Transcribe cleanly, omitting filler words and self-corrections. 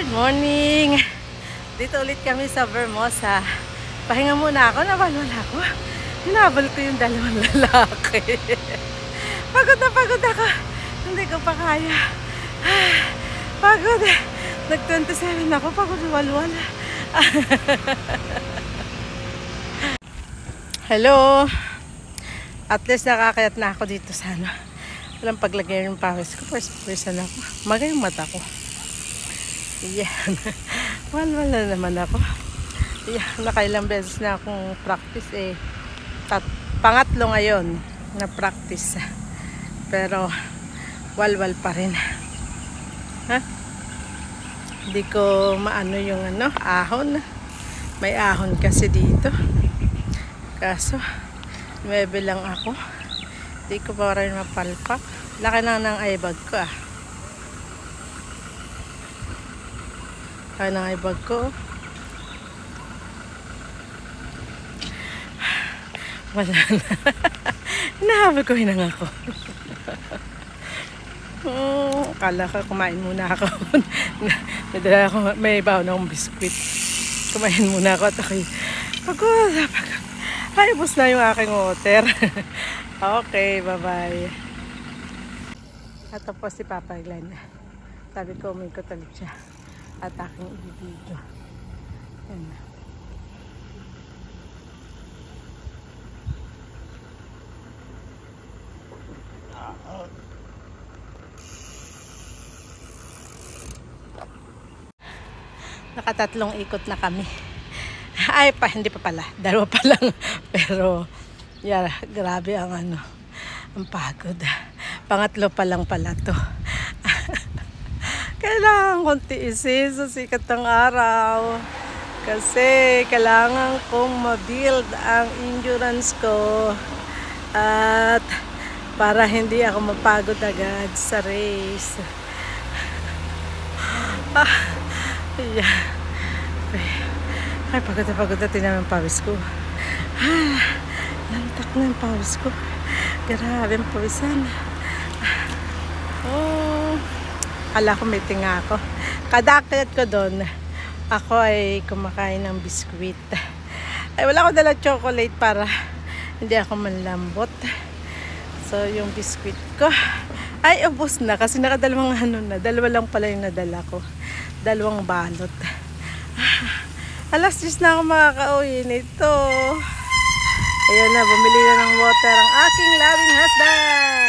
Good morning! Dito ulit kami sa Vermosa. Pahinga muna ako, nawala ako. Hinabol ko yung dalawang lalaki. Pagod na pagod ako. Hindi ko pa kaya. Pagod. Nag-27 ako, pagod walwal. Hello! At least nakakayat na ako dito sa ano. Walang paglagay ng pawis ko. First person ako. Magay yung mata ko. Yan. Wala naman ako. Yan. Nakailang beses na akong practice eh. Pangatlo ngayon na practice. Pero walwal pa rin. Ha? Hindi ko maano yung ano, ahon. May ahon kasi dito. Kaso 9 lang ako. Hindi ko pa rin mapalpak. Laki na ng eyebag ko ah. Laki ng eyebag ko. Wala na. Hinahabol ko hinang ako. Akala ko kumain muna ako. May baon akong biskwit. Kumain muna ako at ako'y pagod. Ay, ubos na yung aking water. Okay, bye-bye. At tapos si Papa Glenn. Sabi ko, umikot ulit siya. At aking i-video. Yan. Nakatatlong ikot na kami. Ay, hindi pa pala. Dalawa pa lang. Pero, yeah, grabe ang ano. Ang pagod. Pangatlo pa lang pala to. Kailangan kong tiisin sa sikat ng araw. Kasi, kailangan kong ma-build ang endurance ko. At, para hindi ako mapagod agad sa race. Yeah. Ay, pagod na tinamang pawis ko. Lantak na yung pawis ko. Grabe ang pawisan. Kala ko may tinga ako. Kadakit ko doon, ako ay kumakain ng biskwit. Ay, wala ko dala chocolate para hindi ako manlambot. So, yung biskwit ko, ay, ubos na. Kasi nakadalawang ano na. Dalawa lang pala yung nadala ko. 2 balot. Alas 10 na ako makakauwi nito. Ayan na, bumili na ng water ang aking loving husband.